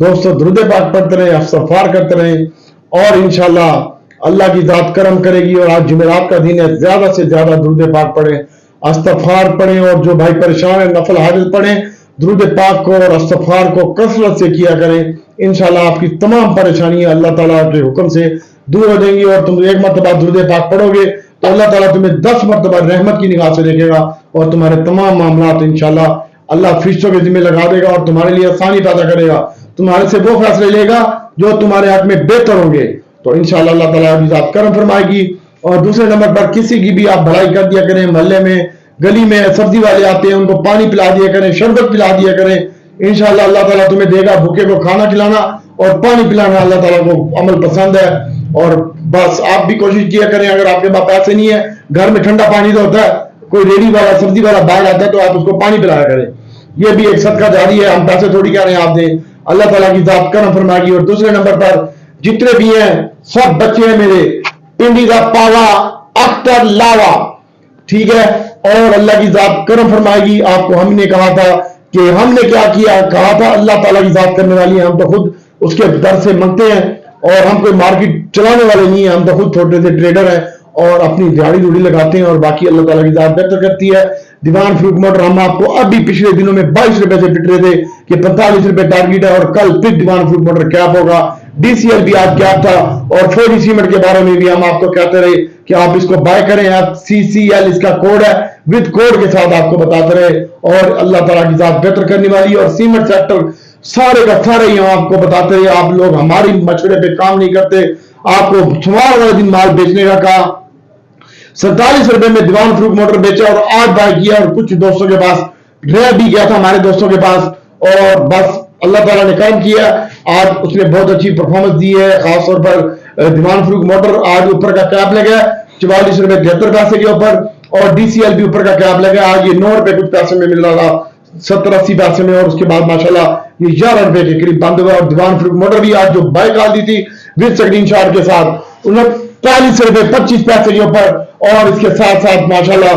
दोस्तों दुरूद पाक पढ़ते रहे, इस्तग़फ़ार करते रहे और इंशाअल्लाह अल्लाह की ज़ात करम करेगी। और आज जुमेरात का दिन है, ज्यादा से ज्यादा दुरूद पाक पढ़ें, इस्तग़फ़ार पढ़ें और जो भाई परेशान है नफल हाजिर पढ़ें, दुरूद पाक को और इस्तग़फ़ार को कसरत से किया करें। इंशाअल्लाह आपकी तमाम परेशानियां अल्लाह ताला के हुक्म से दूर हो जाएंगी। और तुम एक मरतबा दुरूद पाक पढ़ोगे तो अल्लाह ताला तुम्हें 10 मरतबा रहमत की निगाह से देखेगा और तुम्हारे तमाम मामलात इंशाअल्लाह अल्लाह फरिश्तों के जिम्मे लगा देगा और तुम्हारे लिए आसानी पैदा करेगा। तुम्हारे से वो फैसले लेगा जो तुम्हारे हक में बेहतर होंगे। तो इंशाअल्लाह अल्लाह ताला की ज़ात करम फरमाएगी। और दूसरे नंबर पर किसी की भी आप भलाई कर दिया करें, मोहल्ले में गली में सब्जी वाले आते हैं उनको पानी पिला दिया करें, शरबत पिला दिया करें। इंशाअल्लाह अल्लाह ताला तुम्हें देगा। भूखे को खाना खिलाना और पानी पिलाना अल्लाह ताला को अमल पसंद है। और बस आप भी कोशिश किया करें, अगर आपके पास पैसे नहीं है, घर में ठंडा पानी तो होता है, कोई रेडी वाला सब्जी वाला बाहर आता है तो आप उसको पानी पिलाया करें। ये भी एक सदका जारी है, हम पैसे थोड़ी कह रहे हैं आप दें, अल्लाह ताला की ज़ात करम फरमाएगी। और दूसरे नंबर पर जितने भी हैं सब बच्चे हैं मेरे, पिंडी का पावा अख्तर लावा, ठीक है, और अल्लाह की ज़ात करम फरमाएगी। आपको हमने कहा था कि हमने क्या किया, कहा था अल्लाह ताला की ज़ात करने वाली है, हम तो खुद उसके दर से मांगते हैं और हम कोई मार्केट चलाने वाले नहीं है, हम तो खुद छोटे से ट्रेडर हैं और अपनी दिहाड़ी दूड़ी लगाते हैं और बाकी अल्लाह ताला की ज़ात बेहतर करती है। दीवान फ्रूट मोटर हम आपको अभी पिछले दिनों में 22 रुपए से पिट रहे थे कि 45 रुपए टारगेट है और कल फिर दीवान फ्रूट मोटर कैप होगा। डीसीएल भी आज कैप था और फोरी सीमेंट के बारे में भी हम आपको कहते रहे कि आप इसको बाय करें। FCCL इसका कोड है, विद कोड के साथ आपको बताते रहे और अल्लाह ताला की ज़ात बेहतर करने वाली। और सीमेंट सेक्टर सारे का सारे ही हम आपको बताते रहे, आप लोग हमारी मशवरे पे काम नहीं करते। आपको सोमवार वाले दिन माल बेचने का कहा, 47 रुपए में दीवान फ्रूट मोटर बेचा और आज बाय किया और कुछ दोस्तों के पास रह भी गया था, हमारे दोस्तों के पास, और बस अल्लाह ताला ने काम किया। आज उसने बहुत अच्छी परफॉर्मेंस दी है, खासतौर पर दीवान फ्रूट मोटर आज ऊपर का कैप लगा 44 रुपए 73 पैसे के ऊपर और डीसीएल भी ऊपर का कैप लगा। आज ये 9 रुपए कुछ पैसे में मिल रहा था, 70-80 पैसे में, और उसके बाद माशाल्लाह ये 11 रुपए के करीब बंद हुआ। और दीवान फ्रूट मोटर भी आज जो बाय कॉल दी थी विद स्क्रीन शॉट के साथ 39 रुपए 25 पैसे के ऊपर और इसके साथ साथ माशाल्लाह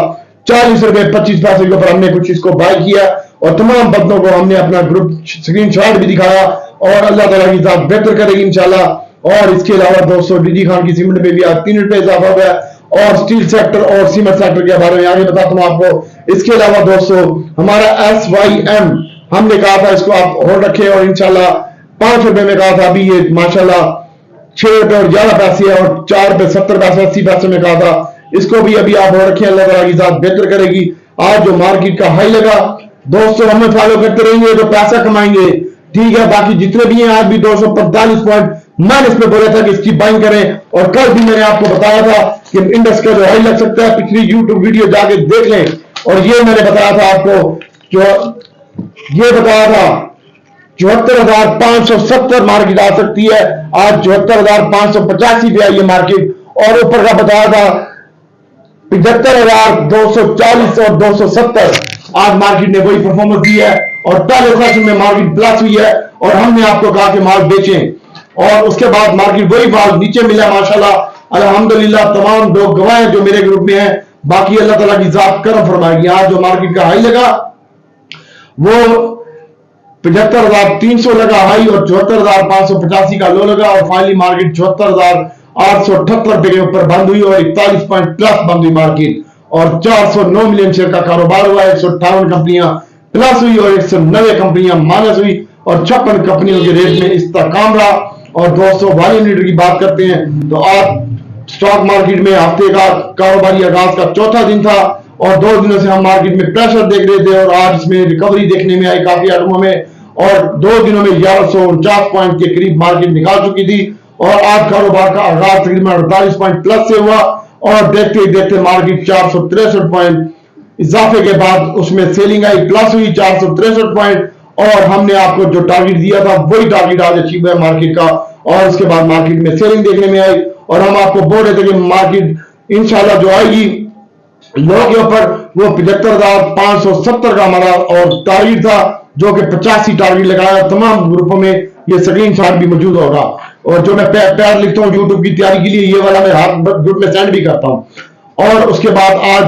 40 रुपए 25 पैसे के ऊपर हमने कुछ इसको बाय किया और तमाम बंदों को हमने अपना ग्रुप स्क्रीन शॉट भी दिखाया और अल्लाह ताला की ज़ात बेहतर करेगी इंशाल्लाह। और इसके अलावा दोस्तों डीजी खान की सीमेंट में भी आज 3 रुपए इजाफा हुआ है और स्टील सेक्टर और सीमेंट सेक्टर के बारे में आगे बताता हूँ आपको। इसके अलावा दोस्तों हमारा SYM हमने कहा था इसको आप होल्ड रखें और इंशाल्लाह 5 रुपए में कहा था, अभी ये माशाल्लाह 6 रुपए और 11 पैसे है और 4 रुपए 70 पैसे 80 पैसे में कहा था, इसको भी अभी आप होल्ड रखें, अल्लाह ताला की ज़ात बेहतर करेगी। आज जो मार्केट का हाई लगा दोस्तों, हमें फॉलो करते रहेंगे तो पैसा कमाएंगे, ठीक है। बाकी जितने भी हैं आज भी 245 पॉइंट माइनस पे बोला था कि इसकी बाइंग करें और कल भी मैंने आपको बताया था कि इंडेक्स का जो हाई लग सकता है, पिछली यूट्यूब वीडियो जाके देख लें। और ये मैंने बताया था आपको, जो ये बताया था 74,570 मार्केट आ सकती है, आज 74,585 पे आई है मार्केट और ऊपर का बताया था 75,240 और 270। आज मार्केट ने वही परफॉर्मेंस दी है और पहले सेशन में मार्केट प्लस हुई है और हमने आपको कहा कि माल बेचें और उसके बाद मार्केट वही माल नीचे मिला माशाल्लाह अल्हम्दुलिल्लाह। तमाम लोग गवाह जो मेरे ग्रुप में हैं, बाकी अल्लाह ताला की ज़ात करम फरमाएगी। आज जो मार्केट का हाई लगा वो 75,300 लगा हाई और 74,585 का लो लगा और फाइनली मार्केट 74,878 रुपए के ऊपर बंद हुई और 41 पॉइंट प्लस बंद हुई मार्केट और 409 मिलियन शेयर का कारोबार हुआ। 158 कंपनियां प्लस हुई और 190 कंपनियां माइनस हुई और 56 कंपनियों के रेट में इस्तेकाम रहा। और दोस्तों वॉल्यूम लीडर की बात करते हैं तो आज स्टॉक मार्केट में हफ्ते का कारोबारी आगाज का चौथा दिन था और 2 दिनों से हम मार्केट में प्रेशर देख रहे थे और आज इसमें रिकवरी देखने में आई काफी आइटमों में और 2 दिनों में 1149 पॉइंट के करीब मार्केट निकाल चुकी थी और आज कारोबार का आगाज तकरीबन 48 पॉइंट प्लस से हुआ और देखते ही देखते मार्केट 463 पॉइंट इजाफे के बाद उसमें सेलिंग आई, प्लस हुई 463 पॉइंट और हमने आपको जो टारगेट दिया था वही टारगेट आज अचीव है मार्केट का और उसके बाद मार्केट में सेलिंग देखने में आई और हम आपको बोल रहे थे कि मार्केट इंशाल्लाह जो आएगी लो के ऊपर वो 75,570 का हमारा और टारगेट था जो कि 85 टारगेट लगाया। तमाम ग्रुपों में ये स्क्रीन शॉट भी मौजूद होगा और जो मैं पैर लिखता हूँ यूट्यूब की तैयारी के लिए, ये वाला मैं हाथ ग्रुप में सेंड भी करता हूँ। और उसके बाद आज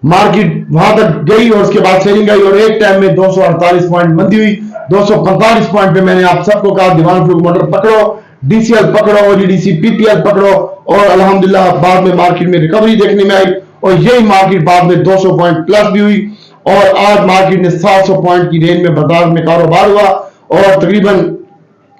मार्केट वहां तक गई और उसके बाद सेलिंग गई और एक टाइम में 248 पॉइंट मंदी हुई। 245 पॉइंट पे मैंने आप सबको कहा दीवान फरूख मोटर पकड़ो, डीसीएल पकड़ो, ओजीडीसी पीपीएल पकड़ो, और अल्हम्दुलिल्लाह बाद में मार्केट में रिकवरी देखने में आई और यही मार्केट बाद में 200 पॉइंट प्लस भी हुई और आज मार्केट में 700 पॉइंट की रेंज में बाजार में कारोबार हुआ और तकरीबन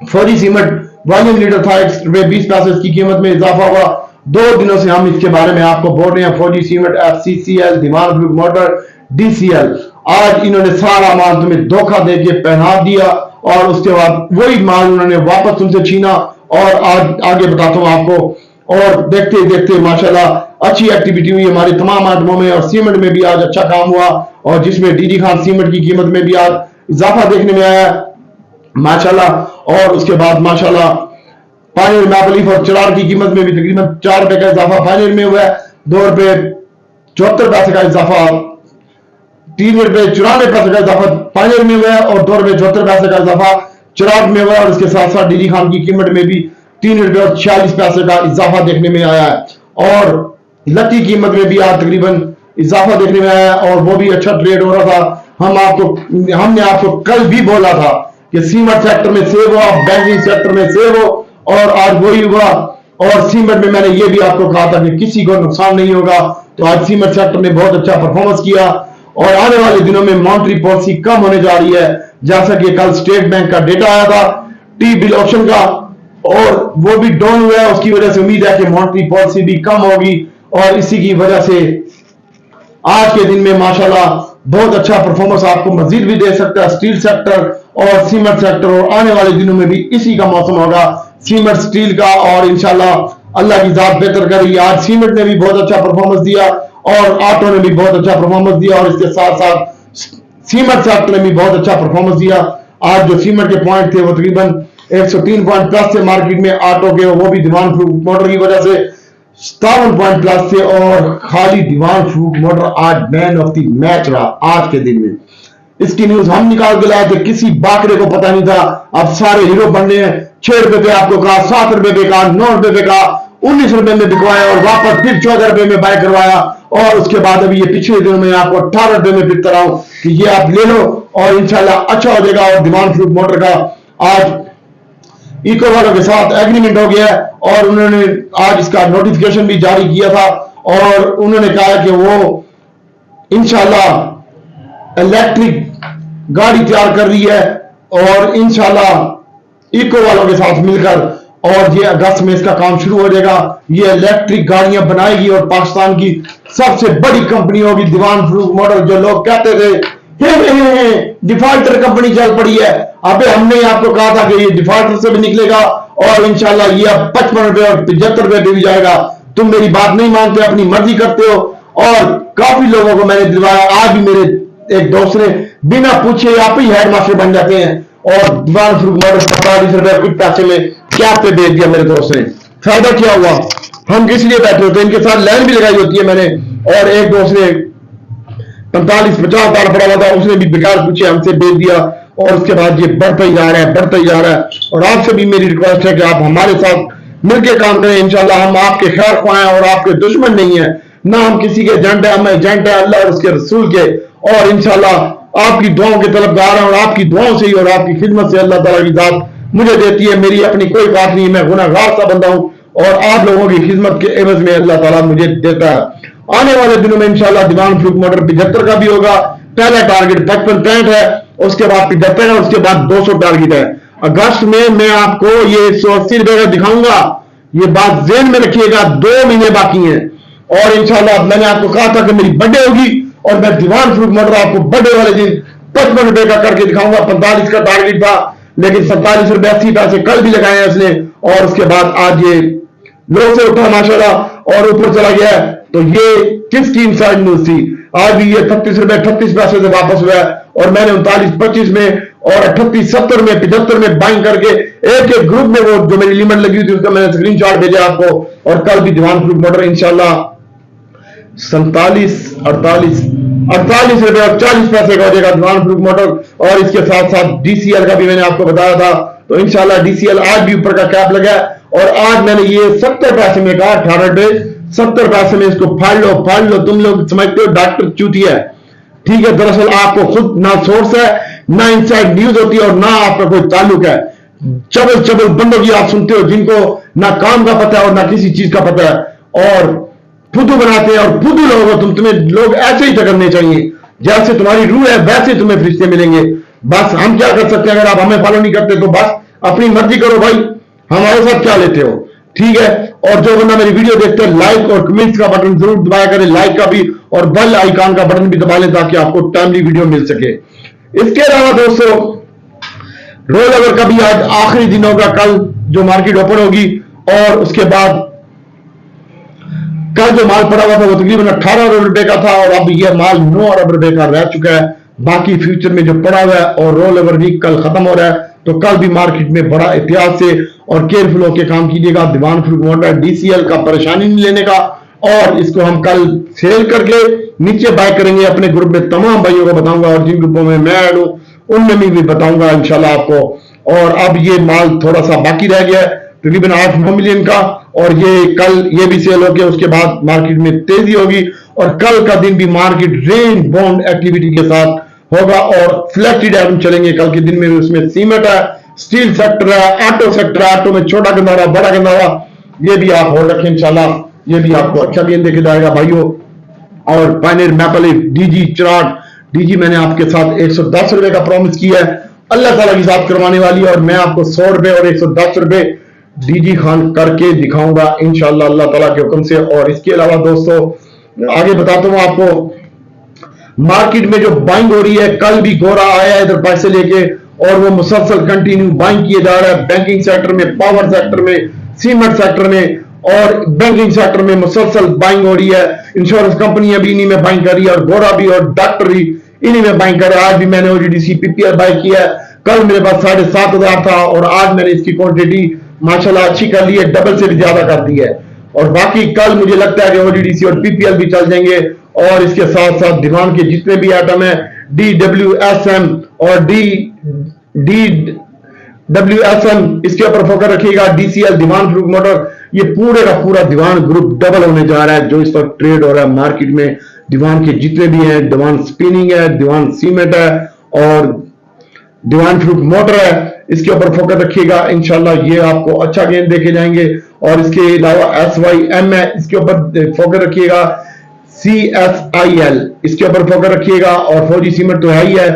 फौजी सीमेंट वॉल्यूम लीटर था 1 रुपये 20 पैसे की कीमत में इजाफा हुआ। 2 दिनों से हम इसके बारे में आपको बोल रहे हैं, फौजी सीमेंट, एफसीसीएल, दीवान फरूख मोटर, डीसीएल। आज इन्होंने सारा माल तुम्हें धोखा देके पहना दिया और उसके बाद वही माल उन्होंने वापस तुमसे छीना और आज आगे बताता हूं आपको। और देखते देखते माशाल्लाह अच्छी एक्टिविटी हुई हमारे तमाम आइटमों में और सीमेंट में भी आज अच्छा काम हुआ और जिसमें डीडी खान सीमेंट की कीमत में भी आज इजाफा देखने में आया माशाल्लाह। और उसके बाद माशाल्लाह पानी मैपलीफ और चिरार की कीमत में भी तकरीबन 4 रुपए का इजाफा फाइनल में हुआ है। 2 रुपए 74 पैसे का इजाफा, 3 रुपए 94 पैसे का इजाफा फाइनल में हुआ है और 2 रुपए 74 पैसे का इजाफा चिराग में हुआ है और उसके साथ साथ डीडी खान की कीमत में भी 3 रुपए और 46 पैसे का इजाफा देखने में आया है और लकी कीमत में भी आज तकरीबन इजाफा देखने में आया है और वो भी अच्छा ट्रेड हो रहा था। हमने आपको कल भी बोला था कि सीमेंट सेक्टर में सेव हो, बैंकिंग सेक्टर में सेव हो और आज वही हुआ। और सीमेंट में मैंने ये भी आपको कहा था कि किसी को नुकसान नहीं होगा, तो आज सीमेंट सेक्टर ने बहुत अच्छा परफॉर्मेंस किया और आने वाले दिनों में मॉनेटरी पॉलिसी कम होने जा रही है, जैसा कि कल स्टेट बैंक का डेटा आया था टी बिल ऑप्शन का और वो भी डाउन हुआ है। उसकी वजह से उम्मीद है कि मॉनेटरी पॉलिसी भी कम होगी और इसी की वजह से आज के दिन में माशाल्लाह बहुत अच्छा परफॉर्मेंस आपको मजीद भी दे सकता है स्टील सेक्टर और सीमेंट सेक्टर और आने वाले दिनों में भी इसी का मौसम होगा सीमेंट स्टील का और इंशाल्लाह अल्लाह की जात बेहतर करेगी। आज सीमेंट ने भी बहुत अच्छा परफॉर्मेंस दिया और ऑटो ने भी बहुत अच्छा परफॉर्मेंस दिया और इसके साथ साथ सीमेंट सेक्टर ने भी बहुत अच्छा परफॉर्मेंस दिया। आज जो सीमेंट के पॉइंट थे वो तकरीबन 103 पॉइंट प्लस थे मार्केट में, ऑटो के वो भी दीवान फरूख मोटर की वजह से 57 पॉइंट प्लस थे और खाली दीवान फरूख मोटर आज मैन ऑफ द मैच रहा आज के दिन में। इसकी न्यूज हम निकाल के लाए थे, किसी बाकरे को पता नहीं था, अब सारे हीरो बनने हैं। 6 रुपए पे आपको कहा, 7 रुपए पे कहा, 9 रुपए पे कहा, 19 रुपए में बिकवाया और वापस फिर 14 रुपए में बाय करवाया और उसके बाद अभी ये पिछले दिनों में आपको 18 रुपए में बिकता रहा हूं कि ये आप ले लो और इंशाल्लाह अच्छा हो जाएगा। और दीवान फरूख मोटर का आज इको वालों के साथ एग्रीमेंट हो गया है और उन्होंने आज इसका नोटिफिकेशन भी जारी किया था और उन्होंने कहा कि वो इंशाल्लाह इलेक्ट्रिक गाड़ी तैयार कर रही है और इंशाल्लाह इको वालों के साथ मिलकर और ये अगस्त में इसका काम शुरू हो जाएगा। ये इलेक्ट्रिक गाड़ियां बनाएगी और पाकिस्तान की सबसे बड़ी कंपनी होगी दीवान फरूख मोटर। जो लोग कहते थे डिफॉल्टर कंपनी चल पड़ी है, अबे हमने आपको कहा था कि ये डिफॉल्टर से भी निकलेगा और इंशाल्लाह ये अब 55 रुपए और 75 रुपए पे भी जाएगा। तुम मेरी बात नहीं मानते, अपनी मर्जी करते हो और काफी लोगों को मैंने दिलवाया। आज भी मेरे एक दोस्त ने बिना पूछे आप ही हेडमास्टर बन जाते हैं और दीवान फरूख मोटर 45 रुपए कुछ पैसे में क्या पे बेच दिया मेरे दोस्त ने। फायदा क्या हुआ, हम किस लिए बैठे होते, इनके साथ लाइन भी लगाई होती है मैंने। और एक दोस्त ने 45-50 डाल पड़ा हुआ था, उसने भी बेकार पूछे हमसे बेच दिया और उसके बाद ये बढ़ता ही जा रहा है, बढ़ता ही जा रहा है। और आपसे भी मेरी रिक्वेस्ट है कि आप हमारे साथ मिलकर काम करें। इंशाल्लाह हम आपके खैर ख्वाह हैं और आपके दुश्मन नहीं है, ना हम किसी के एजेंट है, हम एजेंट है अल्लाह और उसके रसूल के। और इंशाल्लाह आपकी दुआओं के तलबगार हैं और आपकी दुआओं से ही और आपकी खिदमत से अल्लाह ताला की जात मुझे देती है। मेरी अपनी कोई बात नहीं, मैं गुनाहगार सा बंदा हूं और आप लोगों की खिदमत के एवज में अल्लाह ताला मुझे देता है। आने वाले दिनों में इंशाल्लाह दीवान फरूख मोटर 75 का भी होगा। पहला टारगेट 55-65 है, उसके बाद 75 है, उसके बाद 200 टारगेट है। अगस्त में मैं आपको ये 180 रुपए का दिखाऊंगा, ये बात ज़हन में रखिएगा। 2 महीने बाकी हैं और इंशाल्लाह मैंने आपको कहा था कि मेरी बर्थडे होगी और मैं दीवान फरूख मोटर आपको बर्थडे वाले दिन 55 रुपए का करके दिखाऊंगा। 45 का टारगेट था लेकिन 47 रुपए 80 पैसे कल भी लगाए हैं उसने और उसके बाद आज ये लो से उठा माशाल्लाह और ऊपर चला गया। तो ये किसकी इनसाइड न्यूज थी। आज भी ये 38 रुपए 38 पैसे से वापस हुआ है और मैंने 39-25 में और 38-70 में 75 में बाइंग करके एक एक ग्रुप में वो जो मेरी लिमिट लगी हुई थी उसका मैंने स्क्रीनशॉट भेजा आपको। और कल भी दीवान फरूख मोटर इंशाल्लाह 48 रुपए और 40 पैसे का हो जाएगा दीवान फरूख मोटर। और इसके साथ साथ डीसीएल का भी मैंने आपको बताया था, तो इंशाल्लाह डीसीएल आज भी ऊपर का कैप लगा है और आज मैंने ये 70 पैसे में कहा 18 रुपए 70 पैसे में इसको फाड़ लो। तुम लोग समझते हो डॉक्टर चूतिया है, ठीक है। दरअसल आपको खुद ना सोर्स है, ना इनसाइड न्यूज होती है और ना आपका कोई ताल्लुक है। चबल बंदों की आप सुनते हो जिनको ना काम का पता है और ना किसी चीज का पता है, और फुदू बनाते हैं। और फुदू लोग हो तुम्हें लोग ऐसे ही टकरने चाहिए, जैसे तुम्हारी रूह है वैसे तुम्हें फरिश्ते मिलेंगे। बस हम क्या कर सकते हैं, अगर आप हमें फॉलो नहीं करते तो बस अपनी मर्जी करो भाई, हमारे साथ क्या लेते हो, ठीक है। और जो बंदा मेरी वीडियो देखते हैं, लाइक और कमेंट्स का बटन जरूर दबाया करें, लाइक का भी और बेल आइकन का बटन भी दबा लें ताकि आपको टाइमली वीडियो मिल सके। इसके अलावा दोस्तों, रोल ओवर का भी आज आखिरी दिन होगा, कल जो मार्केट ओपन होगी, और उसके बाद कल जो माल पड़ा हुआ था वो तकरीबन 18 अरब रुपए का था, और अब यह माल 9 अरब रुपए का रह चुका है। बाकी फ्यूचर में जो पड़ा हुआ है, और रोल ओवर वीक कल खत्म हो रहा है, तो कल भी मार्केट में बड़ा एहतियात से और केयरफुल होकर काम कीजिएगा। दीवान फ्रूट मोटर DCL का परेशानी नहीं लेने का, और इसको हम कल सेल करके नीचे बाय करेंगे। अपने ग्रुप में तमाम भाइयों को बताऊंगा, और जिन ग्रुपों में मैं ऐड हूं उनमें भी बताऊंगा इंशाल्लाह आपको। और अब ये माल थोड़ा सा बाकी रह गया है, तकरीबन 8-9 मिलियन का, और ये कल ये भी सेल हो गया। उसके बाद मार्केट में तेजी होगी, और कल का दिन भी मार्केट रेंज बाउंड एक्टिविटी के साथ होगा, और फ्लैटेड आइटम चलेंगे कल के दिन में। उसमें सीमेंट है, स्टील सेक्टर है, ऑटो सेक्टर है, ऑटो में छोटा गंदारा बड़ा गंदारा, ये भी आप होल्ड रखें इंशाल्लाह, ये भी आपको अच्छा गेंद देके जाएगा भाइयों। और पायनियर मैपल DG चिराग DG मैंने आपके साथ 110 रुपए का प्रॉमिस किया है, अल्लाह ताला की साथ करवाने वाली है, और मैं आपको 100 रुपए और 110 रुपए DG खान करके दिखाऊंगा इंशाल्लाह अल्लाह ताला के हुक्म से। और इसके अलावा दोस्तों आगे बताता हूं आपको, मार्केट में जो बाइंग हो रही है, कल भी गोरा आया इधर पैसे लेके, और वो मुसलसल कंटिन्यू बाइंग किए जा रहा है। बैंकिंग सेक्टर में, पावर सेक्टर में, सीमेंट सेक्टर में और बैंकिंग सेक्टर में मुसलसल बाइंग हो रही है। इंश्योरेंस कंपनियां भी इन्हीं में बाइंग कर रही है, और गोरा भी और डॉक्टर भी इन्हीं में बाइंग कर रहा है। आज भी मैंने OGDC PPL बाय किया है, कल मेरे पास 7,500 था, और आज मैंने इसकी क्वांटिटी माशाल्लाह अच्छी कर ली है, डबल से भी ज्यादा कर दी है। और बाकी कल मुझे लगता है कि OGDC और PPL भी चल जाएंगे, और इसके साथ साथ दीवान के जितने भी आइटम है DWSM और DWSM इसके ऊपर फोकस रखिएगा। DCL दीवान फ्रूट मोटर, ये पूरे का पूरा दीवान ग्रुप डबल होने जा रहा है जो इस वक्त ट्रेड हो रहा है मार्केट में। दीवान के जितने भी हैं, दीवान स्पिनिंग है, दीवान सीमेंट है और दीवान फ्रूट मोटर है, इसके ऊपर फोकस रखिएगा इंशाल्लाह, ये आपको अच्छा गेंद देके जाएंगे। और इसके अलावा SYM है, इसके ऊपर फोकस रखिएगा। CSIL इसके ऊपर फोकस रखिएगा, और फौजी सीमेंट तो है ही है।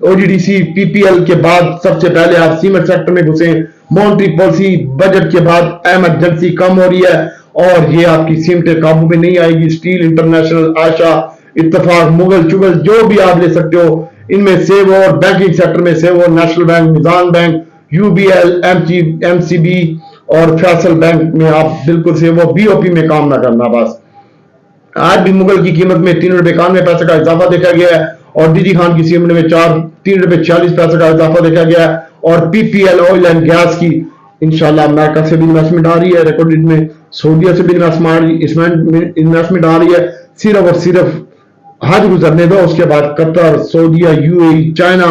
OGDC PPL के बाद सबसे पहले आप सीमेंट सेक्टर में घुसे। मॉनेटरी पॉलिसी बजट के बाद इमरजेंसी कम हो रही है, और ये आपकी सीमेंट काबू में नहीं आएगी। स्टील इंटरनेशनल, आशा, इत्तेफाक, मुगल चुगल जो भी आप ले सकते हो, इनमें सेव हो। और बैंकिंग सेक्टर में सेव हो, नेशनल बैंक, निजाम बैंक, UBL, MCB और फैसल बैंक में आप बिल्कुल सेव हो। BOP में काम ना करना बस। आज भी मुगल की कीमत में 3 रुपए 91 पैसे का इजाफा देखा गया है, और DG खान की सीमेंट में 3 रुपए 40 पैसे का इजाफा देखा गया है। और PPL ऑयल एंड गैस की इंशाल्लाह अमेरिका से भी इन्वेस्टमेंट आ रही है, रिकॉर्डेड में सऊदीया से भी इन्वेस्टमेंट आ रही है। सिर्फ और सिर्फ हज गुजरने दो, उसके बाद कतर, सऊदीया, UAE, चाइना,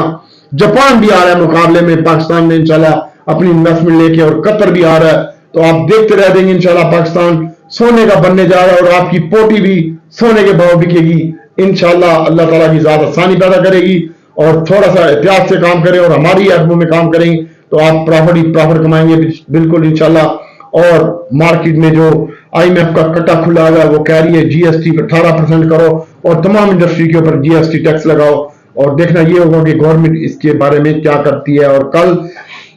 जापान भी आ रहा है मुकाबले में पाकिस्तान में इंशाल्लाह अपनी इन्वेस्टमेंट लेके, और कतर भी आ रहा है। तो आप देखते रह देंगे इंशाल्लाह, पाकिस्तान सोने का बनने जा रहा है, और आपकी पोटी भी सोने के भाव बिकेगी इंशाल्लाह। अल्लाह ताला की ज़्यादा आसानी पैदा करेगी, और थोड़ा सा एहतियात से काम करें और हमारी आदमों में काम करेंगे तो आप प्रॉफिट कमाएंगे बिल्कुल इंशाल्लाह। और मार्केट में जो IMF का कट्टा खुला हुआ है वो कह रही है GST 18% करो, और तमाम इंडस्ट्री के ऊपर GST टैक्स लगाओ, और देखना ये होगा कि गवर्नमेंट इसके बारे में क्या करती है। और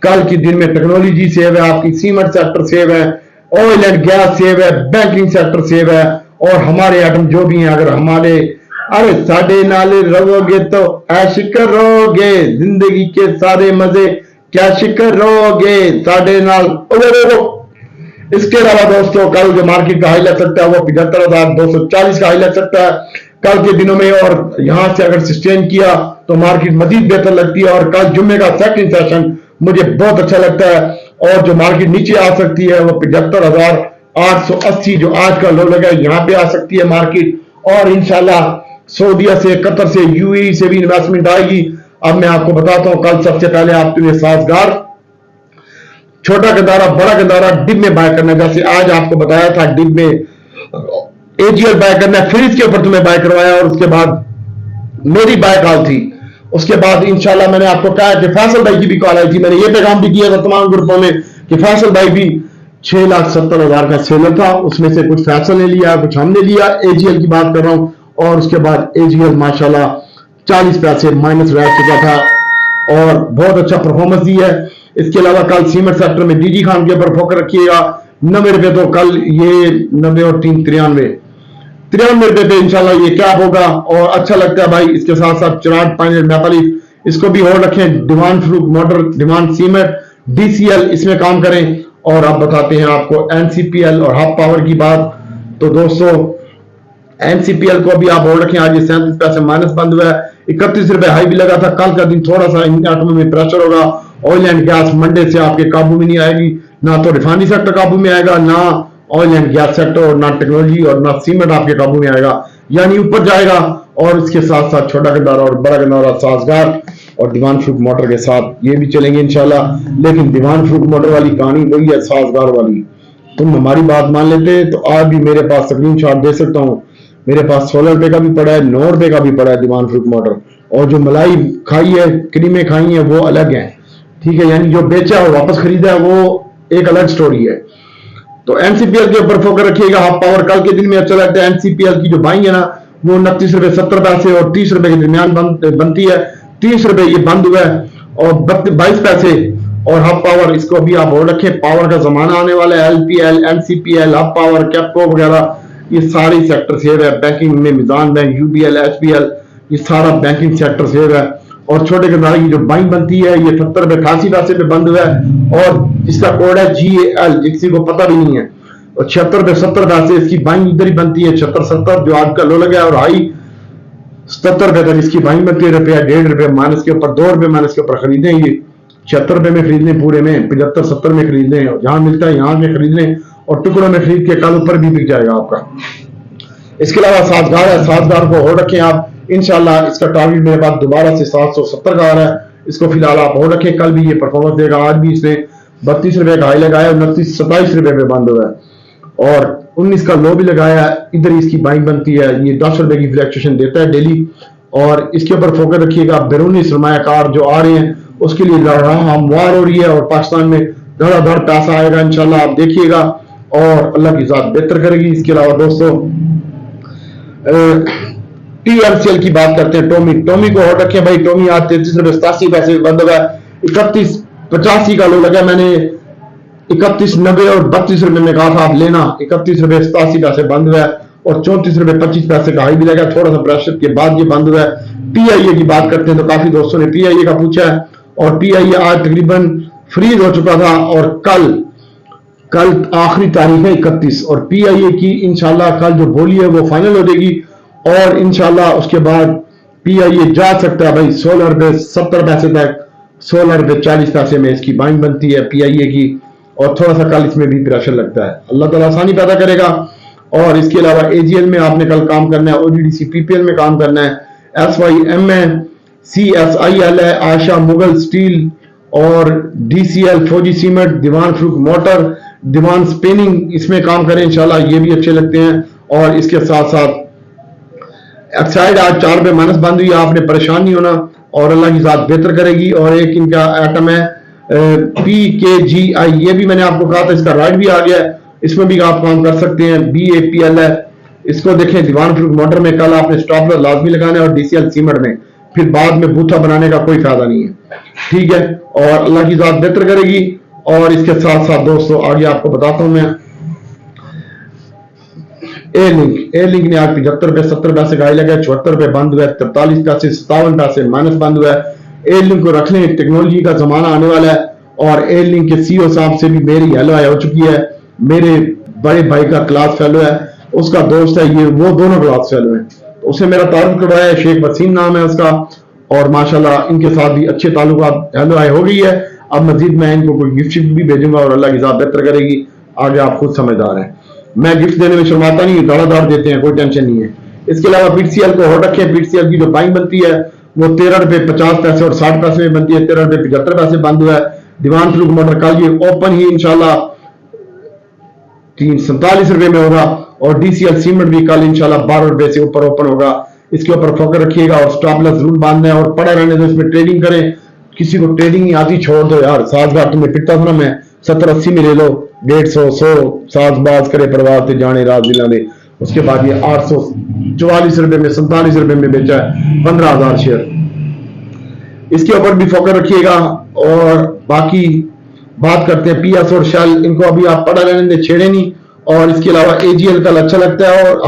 कल के दिन में टेक्नोलॉजी सेव है, आपकी सीमेंट सेक्टर सेव है, ऑयल एंड गैस सेव है, बैंकिंग सेक्टर सेव है, और हमारे आइटम जो भी हैं, अगर हमारे अरे साढ़े नाले रहोगे तो ऐश करोगे, जिंदगी के सारे मजे क्या करोगे साढ़े नाल। इसके अलावा दोस्तों कल जो मार्केट का हाई लग सकता है वो 75,240 का हाई लग सकता है कल के दिनों में, और यहां से अगर सस्टेन किया तो मार्केट मजीद बेहतर लगती है। और कल जुम्मे का सेकंड सेशन मुझे बहुत अच्छा लगता है, और जो मार्केट नीचे आ सकती है वो 75,880 जो आज का लो लगा यहाँ पे आ सकती है मार्केट। और इंशाल्लाह सऊदीया से, कतर से, UAE से भी इन्वेस्टमेंट आएगी। अब मैं आपको बताता हूं, कल सबसे पहले आपके लिए साजगार छोटा गंदारा, बड़ा गंदारा डिब में बाय करना, जैसे आज आपको बताया था डिब में AGL बाय करना है, फिर इसके ऊपर तुम्हें बाय करवाया और उसके बाद मेरी बाय कॉल थी। उसके बाद इंशाल्लाह मैंने आपको कहा कि फैसल भाई की भी कॉल आई थी, मैंने ये पैगाम भी किया था तमाम ग्रुपों में कि फैसल भाई भी 6,70,000 का सेलर था, उसमें से कुछ फैसल ने लिया, कुछ हमने लिया। AGL की बात कर रहा हूं, और उसके बाद AGL माशाल्लाह 40 पैसे माइनस रह चुका था और बहुत अच्छा परफॉर्मेंस दी है। इसके अलावा कल सीमेंट सेक्टर में DG खान के ऊपर फोकस रखिएगा, 90 रुपए, तो कल ये 90 और 3 93 रुपए पे इंशाल्लाह ये क्या होगा और अच्छा लगता है भाई। इसके साथ साथ चिराग 545 इसको भी होल्ड रखें, demand fruit motor, demand cement, DCL इसमें काम करें। और अब बताते हैं आपको NCPL और हब पावर की बात। तो दोस्तों NCPL को भी आप होल्ड रखें, आज ये 37 पैसे माइनस बंद हुआ है, 31 रुपए हाई भी लगा था। कल का दिन थोड़ा सा इन आइटमों में प्रेशर होगा। ऑयल एंड गैस मंडे से आपके काबू में नहीं आएगी, ना तो रिफाइनरी सेक्टर काबू में आएगा, ना ऑयल एंड गैस सेक्टर, और ना टेक्नोलॉजी और ना सीमेंट आपके काबू में आएगा, यानी ऊपर जाएगा। और इसके साथ साथ छोटा गंदारा और बड़ा गंदारा, साजगार और दीवान फ्रूट मोटर के साथ ये भी चलेंगे इंशाल्लाह। लेकिन दीवान फ्रूट मोटर वाली कहानी वही है साजगार वाली। तुम हमारी बात मान लेते तो आज भी मेरे पास स्क्रीनशॉट दे सकता हूँ, मेरे पास 16 रुपए का भी पड़ा है, 9 रुपए का भी पड़ा है दीवान फ्रूट मोटर। और जो मलाई खाई है, क्रीमें खाई है, वो अलग है, ठीक है, यानी जो बेचा और वापस खरीदा है वो एक अलग स्टोरी है। तो NCPL के ऊपर फोकस रखिएगा। हाफ पावर कल के दिन में अच्छा लगता है। NCPL की जो बाइंग है ना, वो 29 रुपए 70 पैसे और 30 रुपए के दरमियान बनती है। 30 रुपए ये बंद हुआ है और 22 पैसे। और हब पावर इसको भी आप होल्ड रखें, पावर का जमाना आने वाला है। LPL, NCPL, hub power, Capco वगैरह ये सारी सेक्टर सेव है। बैंकिंग में मिजान बैंक, UBL, HPL ये सारा बैंकिंग सेक्टर सेव है। और छोटे गंदारे की जो बाइंग बनती है ये 70 रुपए 88 पैसे पे बंद हुआ है और इसका कोड है GAL, किसी को पता भी नहीं है। और 76 रुपए 70 पैसे इसकी बाइंग इधर ही बनती है, 76-70 जो आज का लो लगा है, और हाई 77 रुपए तक इसकी बाइंग बनती है। रुपया 1.5 रुपए माइनस के ऊपर, 2 रुपए माइनस के ऊपर खरीदें। ये 76 रुपए में खरीद लें, पूरे में 75-70 में खरीद लें, जहां मिलता है यहां में खरीद लें, और टुकड़ों में खरीद के कल ऊपर भी बिक जाएगा आपका। इसके अलावा साजगार है, साजगार को होल्ड रखें आप इंशाल्लाह। इसका टारगेट मेरे पास दोबारा से 770 का आ रहा है, इसको फिलहाल आप होल्ड रखें, कल भी ये परफॉर्मेंस देगा। आज भी इसने 32 रुपए का हाई लगाया, 27 रुपए पे बंद हुआ है और 19 का लो भी लगाया। इधर इसकी बाइंग बनती है, ये 10 रुपए की फ्लैक्चुएशन देता है डेली। और इसके ऊपर फोकस रखिएगा। बैरूनी सरमायाकार जो आ रहे हैं उसके लिए लड़ाई हमवार हो रही है और पाकिस्तान में धड़ाधड़ पैसा आएगा इंशाल्लाह, आप देखिएगा, और अल्लाह की जात बेहतर करेगी। इसके अलावा दोस्तों TRCL की बात करते हैं। टोमी को होल्ड रखें भाई। टोमी आज 33 रुपए 87 पैसे बंद होगा, 31.85 का लो लगा। मैंने 31.90 और 32 रुपए में कहा था आप लेना, 31 रुपए 87 पैसे बंद हुआ है और 34 रुपए 25 पैसे का हाई भी लगा। थोड़ा सा प्रेशर के बाद ये बंद हुआ है। PIA की बात करते हैं तो काफी दोस्तों ने PIA का पूछा है और PIA आज तकरीबन फ्रीज हो चुका था और कल आखिरी तारीख है 31 और PIA की इंशाल्लाह कल जो बोली है वो फाइनल हो जाएगी और इंशाल्लाह उसके बाद PIA जा सकता है भाई 16 रुपए 70 पैसे तक। 16 रुपए 40 पैसे में इसकी बाइंग बनती है PIA की और थोड़ा सा कल इसमें भी प्रेशर लगता है। अल्लाह ताला आसानी पैदा करेगा। और इसके अलावा AGL में आपने कल काम करना है, OGDC PPL में काम करना है, SYM में CSIL है, आशा मुगल स्टील और DCL फौजी सीमेंट, दीवान फ्रूट मोटर, दीवान स्पिनिंग इसमें काम करें इंशाल्लाह, ये भी अच्छे लगते हैं। और इसके साथ साथ एक्साइड आज 4 रुपए माइनस बंद हुई, आपने परेशान नहीं होना और अल्लाह की जात बेहतर करेगी। और एक इनका आइटम है PKGI, ये भी मैंने आपको कहा था, इसका राइट भी आ गया है, इसमें भी आप काम कर सकते हैं। BAPL है, इसको देखें दीवान फ्रूट मोटर में कल आपने स्टॉप लॉस लाजमी लगाना है और DCL सीमेंट में, फिर बाद में बूथा बनाने का कोई फायदा नहीं है, ठीक है। और अल्लाह की जात बेहतर करेगी। और इसके साथ साथ दोस्तों आगे आपको बताता हूं मैं एयरलिंक ने आज 75 रुपए 70 पैसे का हाई लगा, 74 रुपए बंद हुआ है, 43 पैसे 57 पैसे माइनस बंद हुआ है। एयरलिंक को रख लें, टेक्नोलॉजी का जमाना आने वाला है। और एयरलिंक के CEO साहब से भी मेरी हेलो हो चुकी है, मेरे बड़े भाई का क्लास फेलो है, उसका दोस्त है ये, वो दोनों क्लास फेलो है, उसे मेरा तारुफ करवाया है, शेख वसीम नाम है उसका। और माशाल्लाह इनके साथ भी अच्छे ताल्लुकात हेलो आए हो गई है। अब मजीद मैं इनको कोई गिफ्ट भी भेजूंगा और अल्लाह की जात बेहतर करेगी, आगे आप खुद समझदार हैं। मैं गिफ्ट देने में शर्माता नहीं, दाड़ादार देते हैं, कोई टेंशन नहीं है। इसके अलावा PTCL को होल्ड रखें। PTCL की जो बाइंग बनती है वो 13 रुपए 50 पैसे और 60 पैसे में बनती है, 13 रुपए 75 पैसे बंद हुआ है। दीवान फ्रूट मोटर कल ये ओपन ही इंशाल्लाह 47 रुपए में होगा और DCL सीमेंट भी कल इंशाल्लाह 12 रुपए से ऊपर ओपन होगा, इसके ऊपर फोकस रखिएगा और स्टॉप लॉस रूल बांधना है और पड़ा रहने दो, इसमें ट्रेडिंग करें। किसी को ट्रेडिंग नहीं आती छोड़ दो यार, साजगार तुम्हें पिटता था ना मैं, 70-80 में ले लो, 150-100 साजबाज करे परिवार से जाने रात दिला में, उसके बाद ये 844 रुपए में 47 रुपए में बेचा है 15,000 शेयर, इसके ऊपर भी फोकस रखिएगा। और बाकी बात करते हैं PS और शेल, इनको अभी आप पड़ा रहने दे, छेड़े नहीं। और इसके अलावा AGL कल अच्छा लगता है और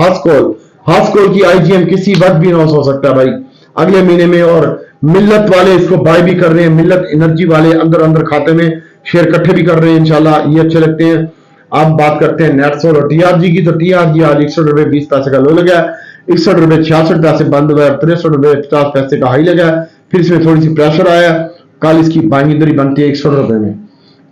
हास्कोल की IGM किसी वक्त भी लॉस हो सकता है भाई अगले महीने में। और मिल्लत वाले इसको बाय भी कर रहे हैं, मिल्लत एनर्जी वाले अंदर खाते में शेयर इकट्ठे भी कर रहे हैं इंशाल्लाह, ये अच्छे लगते हैं। अब बात करते हैं नेटसोल और TRG की, तो TRG आज 61 रुपए 20 पैसे का लो लगा है, 61 रुपए 66 पैसे बंद हुआ है, 63 रुपए 50 पैसे का हाई लगा है, फिर इसमें थोड़ी सी प्रेशर आया, कल इसकी बाइंग इधर ही बनती है 61 रुपए में,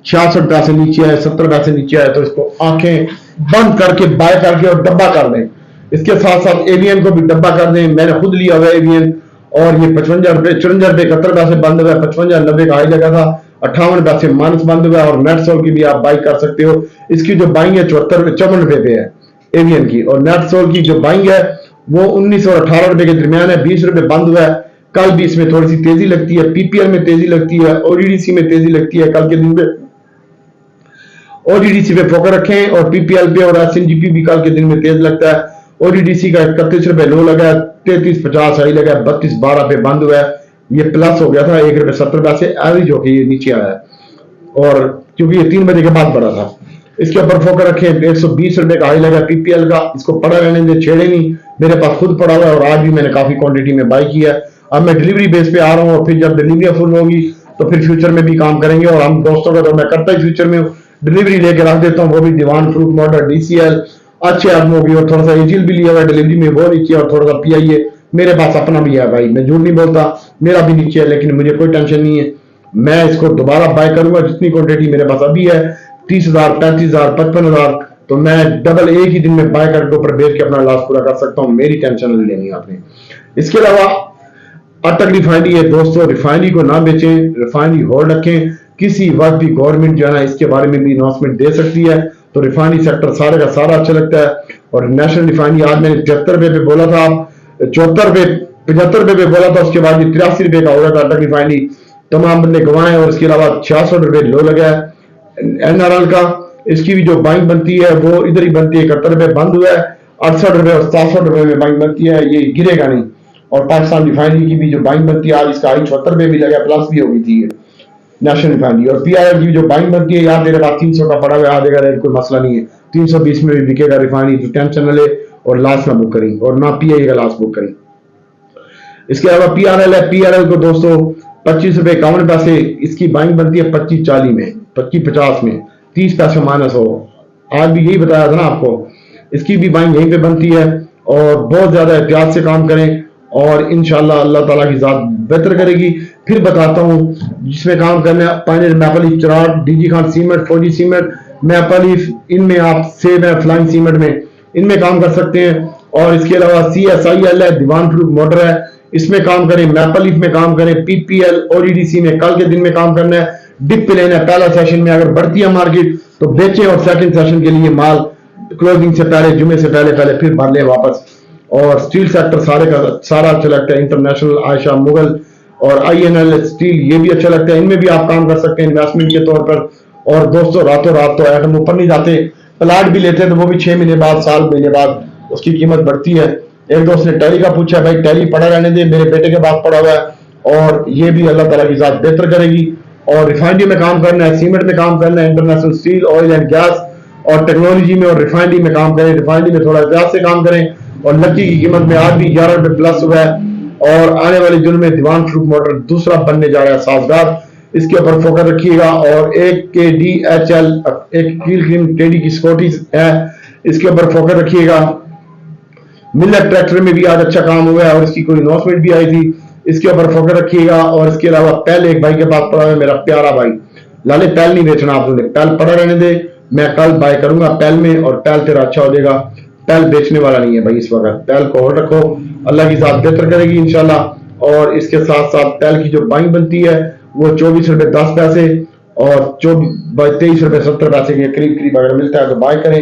66 पैसे नीचे आए, 70 पैसे नीचे आए, तो इसको आंखें बंद करके बाय करके और डब्बा कर दें। इसके साथ साथ एवीएन को भी डब्बा कर दें, मैंने खुद लिया हुआ एवीएन, और ये 55 रुपए 54 रुपए 71 पैसे बंद हुआ है, 55-90 का हाई लगा था, 58 पैसे माइनस बंद हुआ है। और नेटसोल की भी आप बाई कर सकते हो, इसकी जो बाइंग है 54 रुपए पे है एवीएन की, और नेटसोल की जो बाइंग है वो 19 और 18 रुपए के दरमियान है, 20 रुपए बंद हुआ है। कल भी इसमें थोड़ी सी तेजी लगती है, PPL में तेजी लगती है, ODDC में तेजी लगती है, कल के दिन पे ODDC पे फोकस रखें और PPL पे और SNGP भी कल के दिन में तेज लगता है। ODDC का 31 रुपए लो लगा है, 33.50 हाई लगा है, 32.12 पे बंद हुआ है, ये प्लस हो गया था 1 रुपए 70 पैसे एवरेज होकर ये नीचे आया है, और क्योंकि ये 3 बजे के बाद बढ़ा था। इसके ऊपर फोकस रखें, 120 रुपए का हाई लगा PPL का, इसको पड़ा रहने दे, छेड़े नहीं, मेरे पास खुद पड़ा हुआ है और आज भी मैंने काफी क्वांटिटी में बाई किया है। अब मैं डिलीवरी बेस पे आ रहा हूँ और फिर जब डिलीवरी फुल होगी तो फिर फ्यूचर में भी काम करेंगे, और हम दोस्तों का तो मैं करता ही फ्यूचर में डिलीवरी लेके रख देता हूँ, वो भी दीवान फ्रूट मॉडल DCL अच्छे आदमियों की, और थोड़ा सा एजिल भी लिया हुआ है डिलीवरी में, वो नीचे, और थोड़ा सा PIA मेरे पास अपना भी है भाई, मैं झूठ नहीं बोलता, मेरा भी नीचे है, लेकिन मुझे कोई टेंशन नहीं है, मैं इसको दोबारा बाय करूंगा। जितनी क्वांटिटी मेरे पास अभी है 30,000 35,000 55,000, तो मैं डबल एक ही दिन में बाय करके ऊपर बेच के अपना लॉस पूरा कर सकता हूँ, मेरी टेंशन नहीं लेनी आपने। इसके अलावा अटक रिफाइनरी है दोस्तों, रिफाइनरी को ना बेचें, रिफाइनरी होल्ड रखें, किसी वक्त भी गवर्नमेंट जो है ना इसके बारे में भी अनाउंसमेंट दे सकती है, तो रिफाइनरी सेक्टर सारे का सारा अच्छा लगता है। और नेशनल रिफाइनरी आज मैंने 73 रुपए पे बोला था, 74 रुपए 75 रुपए पे बोला था, उसके बाद 83 रुपए का हो गया था अटक रिफाइनरी, तमाम बंदे गवाए। और इसके अलावा 66 रुपए लो लगा है NRL का, इसकी भी जो बाइंग बनती है वो इधर ही बनती है, 71 रुपए बंद हुआ है, 68 रुपए और 67 रुपए में बाइंग बनती है, ये गिरेगा नहीं। और पाकिस्तान रिफाइनरी की भी जो बाइंग बनती है आज इसका हाई 74 रुपए भी लगा, प्लस भी होगी थी नेशनल रिफाइनरी। और PIL की जो बाइंग बनती है यार, मेरे पास 300 का पड़ा हुआ है, आ जाएगा रेट, कोई मसला नहीं है, 320 में भी बिकेगा रिफाइनरी, तो टेंशन न ले और लास्ट ना बुक करें, और ना PIA का लास्ट बुक करें। इसके अलावा PRL है, PRL को दोस्तों 25 रुपए 51 पैसे इसकी बाइंग बनती है, 25.40 में 25.50 में 30 पैसे माइनस हो, आज भी यही बताया था ना आपको, इसकी भी बाइंग यहीं पे बनती है। और बहुत ज्यादा एहतियात से काम करें और इंशाल्लाह अल्लाह ताला की जात बेहतर करेगी। फिर बताता हूँ जिसमें काम करना है, पायनियर मैपल लीफ चिराग, DG खान सीमेंट, फौजी सीमेंट, मैपल लीफ, इनमें आप सेब है, फ्लाइंग सीमेंट में इनमें काम कर सकते हैं। और इसके अलावा CSIL है, दीवान फ्रूट मोटर है, इसमें काम करें, मैपल लीफ में काम करें, PPL ODDC में कल के दिन में काम करना है, डिप पे लेना है पहला सेशन में, अगर बढ़ती है मार्केट तो बेचें, और सेकंड सेशन के लिए माल क्लोजिंग से पहले, जुमे से पहले फिर भर ले वापस। और स्टील सेक्टर सारे का सारा अच्छा लगता है, इंटरनेशनल, आयशा, मुगल और INL स्टील, ये भी अच्छा लगता है, इनमें भी आप काम कर सकते हैं इन्वेस्टमेंट के तौर पर। और दोस्तों रातों रात तो एटम ऊपर नहीं जाते, प्लाट भी लेते हैं तो वो भी 6 महीने बाद, साल महीने बाद उसकी कीमत बढ़ती है। एक दोस्त ने टैली का पूछा, भाई टैली पड़ा रहने दे, मेरे बेटे के बाद पड़ा हुआ है, और ये भी अल्लाह ताला की जात बेहतर करेगी। और रिफाइनरी में काम करना है, सीमेंट में काम करना है, international steel, oil and gas और टेक्नोलॉजी में और रिफाइनरी में काम करें, रिफाइनरी में थोड़ा ज्यादा से काम करें। और लक्की की कीमत में आज भी 11 रुपए प्लस हुआ है, और आने वाले दिनों में दीवान फ्रूट मोटर दूसरा बनने जा रहा है साजगार, इसके ऊपर फोकस रखिएगा। और एक KDHL, एक कील क्रीम टेडी की स्कॉटिश है, इसके ऊपर फोकस रखिएगा। मिलेट ट्रैक्टर में भी आज अच्छा काम हुआ है और इसकी कोई अनाउंसमेंट भी आई थी, इसके ऊपर फोकस रखिएगा। और इसके अलावा पहले एक भाई के पास पड़ा है, मेरा प्यारा भाई, लाले पैल नहीं बेचना आपने, पैल पड़ा रहने दे, मैं कल बाय करूंगा पैल में, और पैल तेरा अच्छा हो जाएगा, पैल बेचने वाला नहीं है भाई इस वक्त, पैल को होल्ड रखो, अल्लाह की जात बेहतर करेगी इंशाल्लाह। और इसके साथ साथ पैल की जो बाइंग बनती है वो 24 रुपए 10 पैसे और 23 रुपए 70 पैसे के करीब अगर मिलता है तो बाय करें।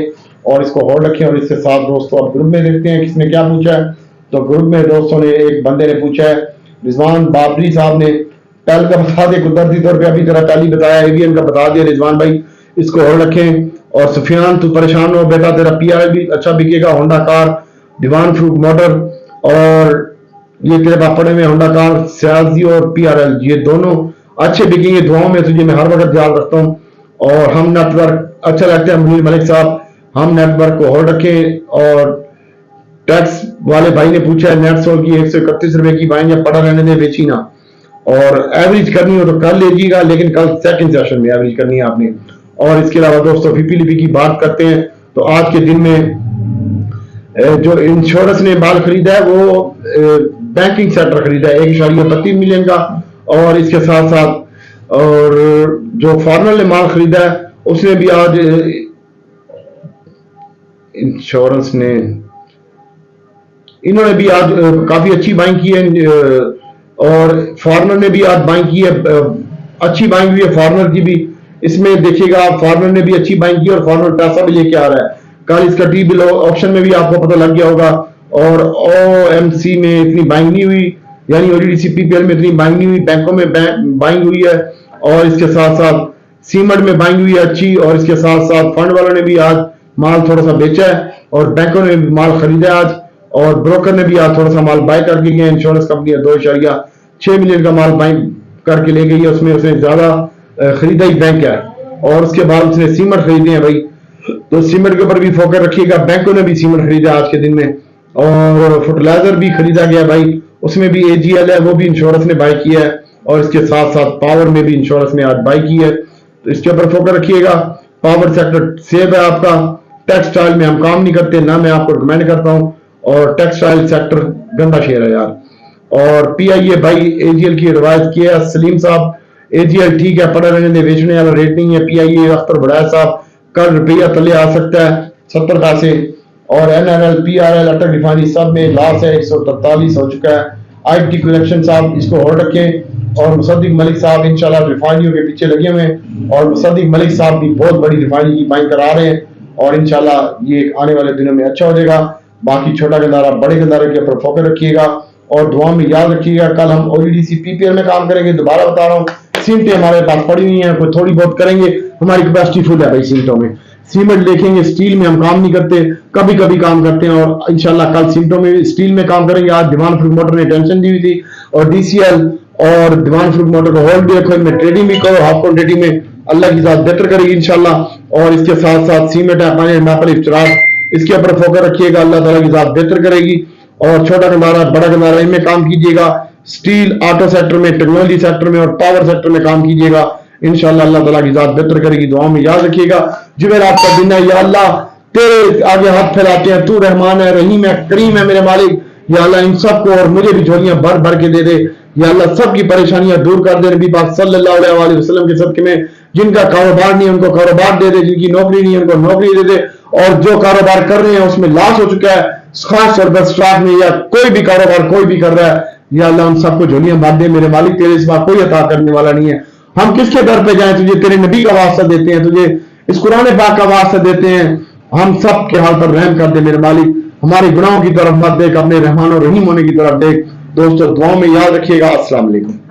और इसको होल्ड रखें। और इसके साथ दोस्तों अब ग्रुप में देखते हैं किसने क्या पूछा है। तो ग्रुप में दोस्तों ने एक बंदे ने पूछा है, रिजवान बाबरी साहब ने, टैल का बता दे, कुदरती तौर पे अभी तेरा टैली बताया, एवीएन का बता दिया रिजवान भाई, इसको होल्ड रखें। और सुफियान तू परेशान हो बेटा, तेरा पीआरएल भी अच्छा बिकेगा, होंडा कार, दीवान फ्रूट मोटर, और ये तेरे पास पड़े में होंडा कार, सियाजी और पीआरएल, ये दोनों अच्छे बिकेंगे। दुआओं में तुझे मैं हर वक्त ख्याल रखता हूँ। और हम नेटवर्क अच्छा लगता है मुनीर मलिक साहब, हम नेटवर्क को होल्ड रखें। और टैक्स वाले भाई ने पूछा है नेट सोल की 131 रुपए की भाई, या पड़ा रहने दे, बेची ना, और एवरेज करनी हो तो कल लीजिएगा, लेकिन कल सेकंड सेशन में एवरेज करनी है आपने। और इसके अलावा दोस्तों पीपीलीपी की बात करते हैं तो आज के दिन में जो इंश्योरेंस ने माल खरीदा है वो बैंकिंग सेक्टर खरीदा है 1.32 मिलियन का। और इसके साथ साथ और जो फॉर्नर ने माल खरीदा है उसने भी आज इंश्योरेंस ने, इन्होंने भी आज काफी अच्छी बाइंग की है। और फॉर्नर ने भी आज बाइंग की है, अच्छी बाइंग हुई है फॉर्नर की भी। इसमें देखिएगा फॉर्नर ने भी अच्छी बाइंग की और फॉर्नर पैसा भी लेके आ रहा है। कल इसका टी बिल ऑप्शन में भी आपको पता लग गया होगा। और ओएमसी में इतनी बाइंग नहीं हुई, यानी ओडीडीसी पीपीएल में इतनी बाइंग नहीं हुई, बैंकों में बाइंग हुई है। और इसके साथ साथ सीमेंट में बाइंग हुई है अच्छी। और इसके साथ साथ फंड वालों ने भी आज माल थोड़ा सा बेचा है और बैंकों ने भी माल खरीदा आज, और ब्रोकर ने भी आज थोड़ा सा माल बाय करके गए। इंश्योरेंस कंपनी 2.6 मिलियन का माल बाय करके ले गई है, उसमें उसने ज्यादा खरीदा ही बैंक है। और उसके बाद उसने सीमेंट खरीदे हैं भाई, तो सीमेंट के ऊपर भी फोकस रखिएगा। बैंकों ने भी सीमेंट खरीदा आज के दिन में, और फर्टिलाइजर भी खरीदा गया भाई, उसमें भी एजीएल है, वो भी इंश्योरेंस ने बाय किया है। और इसके साथ साथ पावर में भी इंश्योरेंस ने आज बाय की है, तो इसके ऊपर फोकस रखिएगा। पावर सेक्टर सेफ है आपका। टेक्सटाइल में हम काम नहीं करते, ना मैं आपको रिकमेंड करता हूँ, और टेक्सटाइल सेक्टर गंदा शेयर है यार। और पीआईए भाई एजीएल की रिवायत की है सलीम साहब, एजीएल ठीक है, पड़ा रहने दे, बेचने वाला रेट नहीं है। पीआईए अख्तर बड़ाया साहब, कल रुपया तले आ सकता है 70 पैसे। और एनएनएल पीआरएल अटक रिफाइनरी सब में लॉस है, 143 हो चुका है। आईटी कलेक्शन साहब इसको होल्ड रखें। और मुसद्दिक मलिक साहब इंशाल्लाह रिफाइनरियों के पीछे लगे हुए हैं, और मुसद्दिक मलिक साहब भी बहुत बड़ी रिफाइनरी की बाइंग करा रहे हैं, और इंशाल्लाह ये आने वाले दिनों में अच्छा हो जाएगा। बाकी छोटा गंदारा बड़े गंदारे के ऊपर फोकस रखिएगा, और दुआ में याद रखिएगा कल हम ओडीडीसी पीपीएल में काम करेंगे। दोबारा बता रहा हूँ, सीमेंटें हमारे पास पड़ी हुई हैं, कोई थोड़ी बहुत करेंगे, हमारी कैपेसिटी फुल है भाई सीमेंटों में। सीमेंट देखेंगे, स्टील में हम काम नहीं करते, कभी कभी काम करते हैं, और इंशाल्लाह कल सीमेंटों में स्टील में काम करेंगे। आज दीवान फ्रूट मोटर ने टेंशन दी हुई थी, और डीसीएल और दीवान फ्रूट मोटर को होल्ड भी रखो, इनमें ट्रेडिंग भी करो, हाफ क्वांटिटी में, अल्लाह की जात बेहतर करेगी इंशाल्लाह। और इसके साथ साथ सीमेंट है पानी मैपल इफ्तराक, इसके ऊपर फोकस रखिएगा, अल्लाह ताला की जात बेहतर करेगी। और छोटा गंदारा बड़ा गंदारा इनमें काम कीजिएगा। स्टील ऑटो सेक्टर में, टेक्नोलॉजी सेक्टर में और पावर सेक्टर में काम कीजिएगा, इंशाल्लाह अल्लाह ताला की जात बेहतर करेगी। दुआओं में याद रखिएगा। जुमेरात का दिन है, या अल्लाह तेरे आगे हाथ फैलाते हैं, तू रहमान है, रहीम है, करीम है मेरे मालिक। या अल्लाह इन सबको और मुझे भी झोलियां भर भर के दे दे। या अल्लाह सबकी परेशानियां दूर कर दे। नबी पाक सल्लल्लाहु अलैहि वसल्लम के सदके में जिनका कारोबार नहीं है उनको कारोबार दे दे, जिनकी नौकरी नहीं है उनको नौकरी दे दे, और जो कारोबार कर रहे हैं उसमें लॉस हो चुका है खास और बस स्टॉक में, या कोई भी कारोबार कोई भी कर रहा है, या अल्लाह उन सबको झोलियां बांट दे मेरे मालिक। तेरे इस बात कोई अता करने वाला नहीं है। हम किसके दर पे जाएं? तुझे तेरे नबी का वास्ता देते हैं, तुझे इस कुरान पाक का वास्ता देते हैं। हम सब के हाल पर रहम कर दे मेरे मालिक, हमारे गुनाहों की तरफ मत देख, अपने रहमान और रहीम होने की तरफ देख। दोस्तों दुआओं में याद रखिएगा। अस्सलाम वालेकुम।